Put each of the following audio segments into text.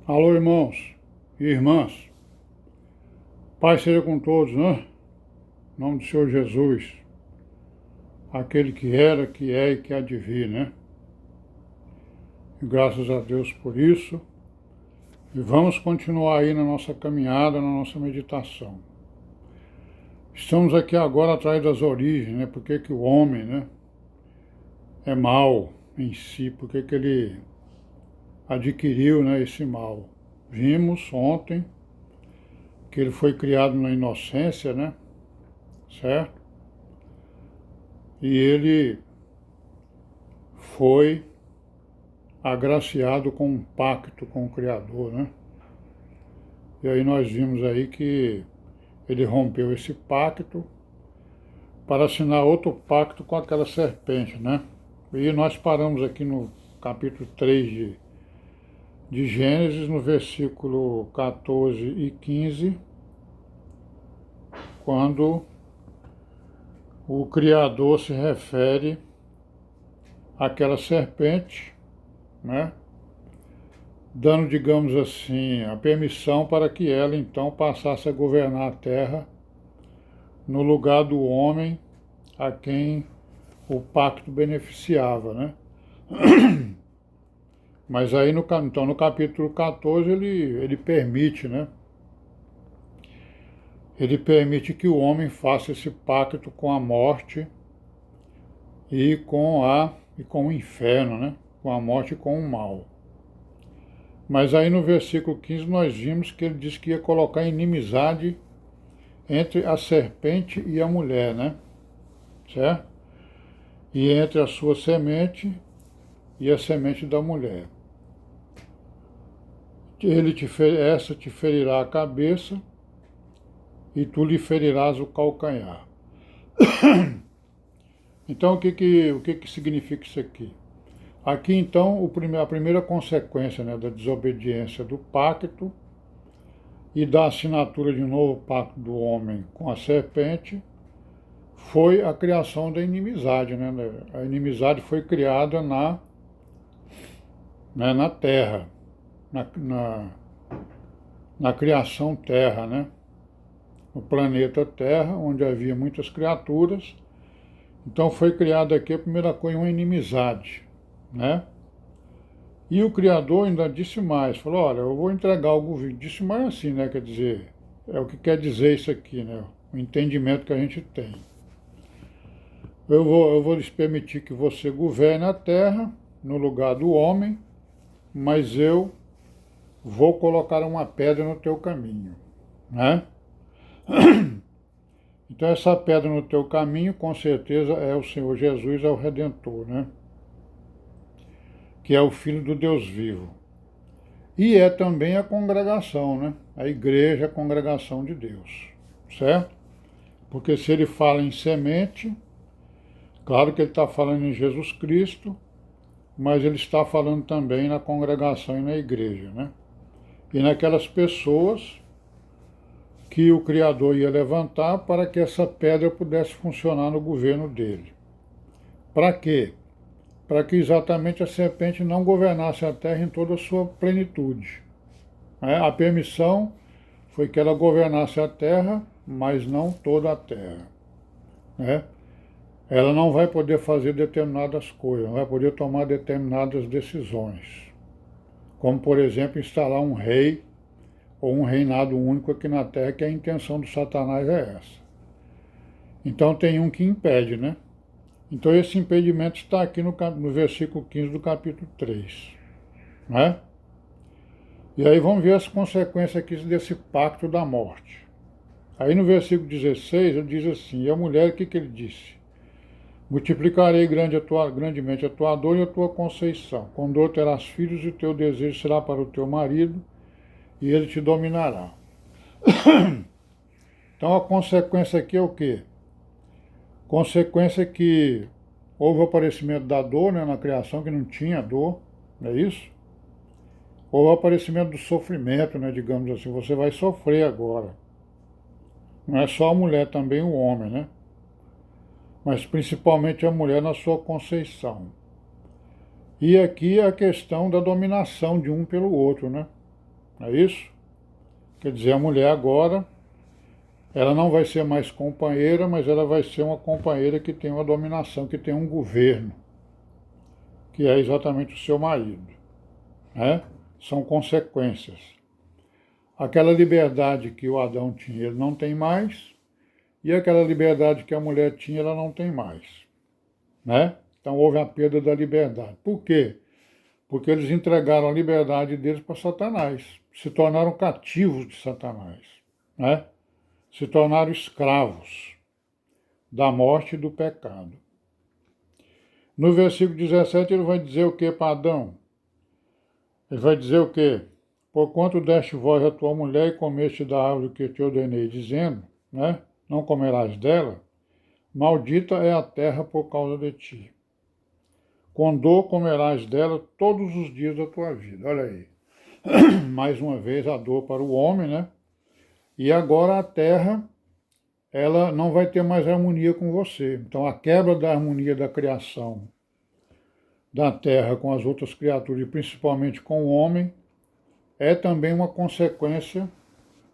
Alô, irmãos e irmãs. Paz seja com todos, né? Em nome do Senhor Jesus, aquele que era, que é e que há de vir, né? E graças a Deus por isso. E vamos continuar aí na nossa caminhada, na nossa meditação. Estamos aqui agora atrás das origens, né? Por que que o homem, né, é mal em si? Por que que ele adquiriu, né, esse mal? Vimos ontem que ele foi criado na inocência, né? Certo? E ele foi agraciado com um pacto com o Criador, né? E aí nós vimos aí que ele rompeu esse pacto para assinar outro pacto com aquela serpente, né? E nós paramos aqui no capítulo 3 de Gênesis, no versículo 14 e 15, quando o Criador se refere àquela serpente, né? Dando, digamos assim, a permissão para que ela então passasse a governar a terra no lugar do homem a quem o pacto beneficiava, né? Mas aí então, no capítulo 14 ele permite, né? Ele permite que o homem faça esse pacto com a morte e com o inferno, né? Com a morte e com o mal. Mas aí no versículo 15 nós vimos que ele disse que ia colocar inimizade entre a serpente e a mulher, né? Certo? E entre a sua semente e a semente da mulher. Essa te ferirá a cabeça e tu lhe ferirás o calcanhar. Então, o que significa isso aqui? Aqui, então, a primeira consequência, né, da desobediência do pacto e da assinatura de um novo pacto do homem com a serpente foi a criação da inimizade, né? A inimizade foi criada na terra, na, na, na criação terra, né? No planeta Terra, onde havia muitas criaturas. Então foi criada aqui a primeira coisa, uma inimizade, né? E o Criador ainda disse mais, falou, olha, eu vou entregar o governo. Disse mais assim, né? Quer dizer, é o que quer dizer isso aqui, né? O entendimento que a gente tem. Eu vou lhes permitir que você governe a terra no lugar do homem, mas eu vou colocar uma pedra no teu caminho, né? Então essa pedra no teu caminho, com certeza, é o Senhor Jesus, é o Redentor, né? Que é o Filho do Deus vivo. E é também a congregação, né? A igreja, a congregação de Deus, certo? Porque se ele fala em semente, claro que ele está falando em Jesus Cristo, mas ele está falando também na congregação e na igreja, né? E naquelas pessoas que o Criador ia levantar para que essa pedra pudesse funcionar no governo dele. Para quê? Para que exatamente a serpente não governasse a terra em toda a sua plenitude. A permissão foi que ela governasse a terra, mas não toda a terra. Né? Ela não vai poder fazer determinadas coisas, não vai poder tomar determinadas decisões. Como, por exemplo, instalar um rei ou um reinado único aqui na terra, que a intenção do Satanás é essa. Então tem um que impede, né? Então esse impedimento está aqui no versículo 15 do capítulo 3. Né? E aí vamos ver as consequências aqui desse pacto da morte. Aí no versículo 16 ele diz assim, e a mulher, o que ele disse? Multiplicarei grandemente a tua dor e a tua conceição. Com dor terás filhos e o teu desejo será para o teu marido e ele te dominará. Então a consequência aqui é o quê? Consequência é que houve o aparecimento da dor, né, na criação, que não tinha dor, não é isso? Houve o aparecimento do sofrimento, né, digamos assim, você vai sofrer agora. Não é só a mulher, também o homem, né? Mas principalmente a mulher na sua conceição. E aqui a questão da dominação de um pelo outro, né? é isso? Quer dizer, a mulher agora, ela não vai ser mais companheira, mas ela vai ser uma companheira que tem uma dominação, que tem um governo, que é exatamente o seu marido, né? São consequências. Aquela liberdade que o Adão tinha, ele não tem mais, e aquela liberdade que a mulher tinha, ela não tem mais, né? Então houve a perda da liberdade. Por quê? Porque eles entregaram a liberdade deles para Satanás, se tornaram cativos de Satanás, né? Se tornaram escravos da morte e do pecado. No versículo 17 ele vai dizer o que para Adão? Ele vai dizer o quê? Porquanto deste voz a tua mulher e comeste da árvore que te ordenei, dizendo, né? Não comerás dela, maldita é a terra por causa de ti. Com dor comerás dela todos os dias da tua vida. Olha aí. Mais uma vez a dor para o homem, né? E agora a terra, ela não vai ter mais harmonia com você. Então a quebra da harmonia da criação da terra com as outras criaturas, e principalmente com o homem, é também uma consequência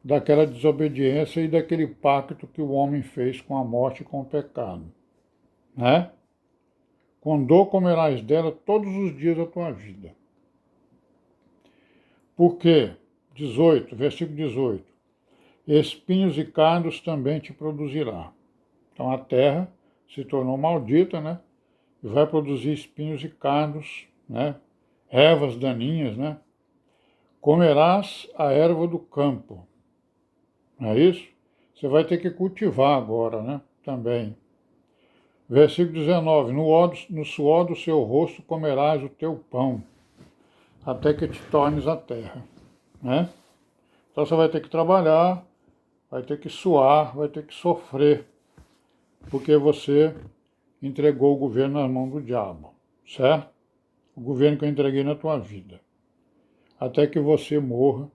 daquela desobediência e daquele pacto que o homem fez com a morte e com o pecado, né? Com dor comerás dela todos os dias da tua vida. Por quê? 18, versículo 18. Espinhos e cardos também te produzirá. Então a terra se tornou maldita, né? E vai produzir espinhos e cardos, né? Ervas daninhas, né? Comerás a erva do campo. Não é isso? Você vai ter que cultivar agora, né? Também. Versículo 19. No suor do seu rosto comerás o teu pão, até que te tornes a terra, né? Então você vai ter que trabalhar, vai ter que suar, vai ter que sofrer, porque você entregou o governo nas mãos do diabo, certo? O governo que eu entreguei na tua vida. Até que você morra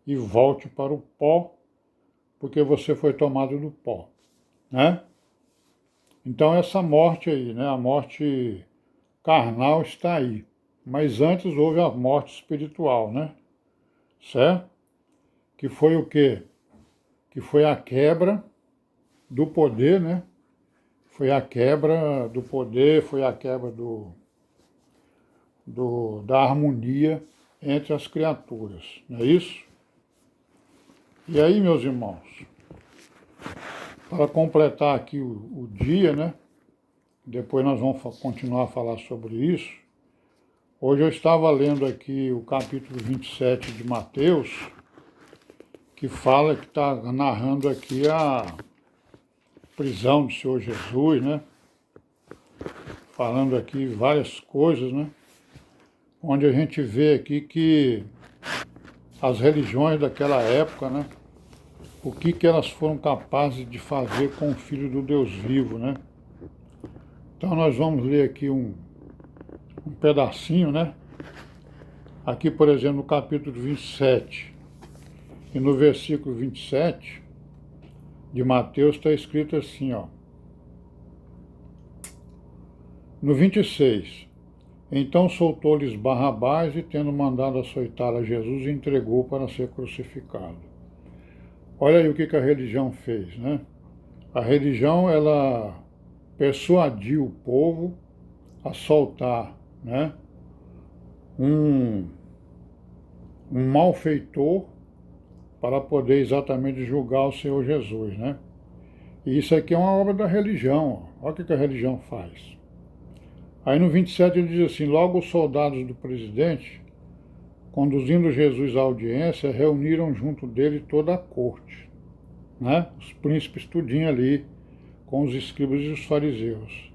e volte para o pó, porque você foi tomado do pó, né? Então essa morte aí, né? A morte carnal está aí. Mas antes houve a morte espiritual, né? Certo? Que foi o quê? Que foi a quebra do poder, né? Foi a quebra do poder, foi a quebra da harmonia entre as criaturas, não é isso? E aí, meus irmãos, para completar aqui o dia, né? Depois nós vamos continuar a falar sobre isso. Hoje eu estava lendo aqui o capítulo 27 de Mateus, que fala, que está narrando aqui a prisão do Senhor Jesus, né? Falando aqui várias coisas, né? Onde a gente vê aqui que as religiões daquela época, né? O que elas foram capazes de fazer com o Filho do Deus vivo, né? Então nós vamos ler aqui um pedacinho, né? Aqui, por exemplo, no capítulo 27 e no versículo 27 de Mateus está escrito assim, ó. No 26, então soltou-lhes Barrabás e, tendo mandado açoitar a Jesus, entregou para ser crucificado. Olha aí o que a religião fez, né? A religião, ela persuadiu o povo a soltar, né? Um malfeitor para poder exatamente julgar o Senhor Jesus, né? E isso aqui é uma obra da religião. Olha o que a religião faz. Aí no 27 ele diz assim, logo os soldados do presidente, conduzindo Jesus à audiência, reuniram junto dele toda a corte, né? Os príncipes tudinho ali, com os escribas e os fariseus.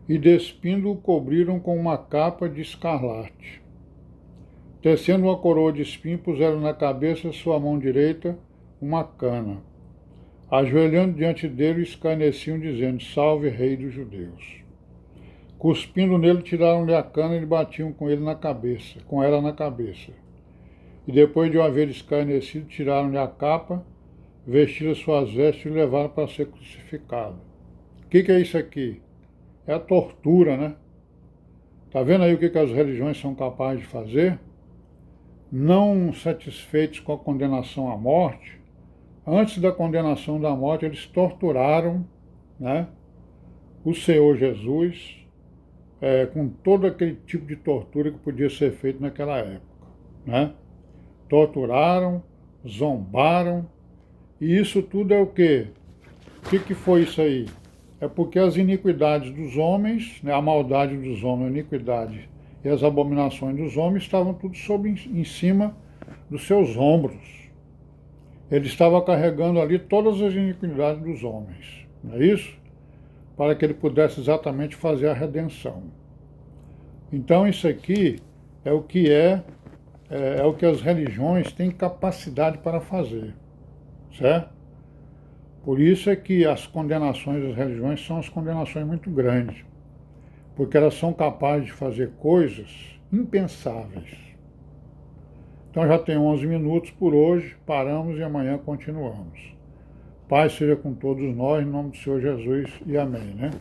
E despindo-o, cobriram com uma capa de escarlate. Tecendo uma coroa de espinho, puseram na cabeça sua mão direita uma cana. Ajoelhando diante dele, escarneciam, dizendo, salve, rei dos judeus. Cuspindo nele, tiraram-lhe a cana e lhe batiam com ela na cabeça. E depois de o haver escarnecido, tiraram-lhe a capa, vestiram suas vestes e o levaram para ser crucificado. O que é isso aqui? É a tortura, né? Tá vendo aí o que as religiões são capazes de fazer? não satisfeitos com a condenação à morte, antes da condenação da morte, eles torturaram, né, o Senhor Jesus, com todo aquele tipo de tortura que podia ser feito naquela época, né? Torturaram, zombaram, e isso tudo é o quê? O que foi isso aí? É porque as iniquidades dos homens, né, a maldade dos homens, a iniquidade e as abominações dos homens estavam tudo em cima dos seus ombros. Ele estava carregando ali todas as iniquidades dos homens, não é isso? Para que ele pudesse exatamente fazer a redenção. Então isso aqui é o que é o que as religiões têm capacidade para fazer, certo? Por isso é que as condenações das religiões são as condenações muito grandes, porque elas são capazes de fazer coisas impensáveis. Então já tem 11 minutos por hoje, paramos e amanhã continuamos. Paz seja com todos nós, em nome do Senhor Jesus, e amém, né?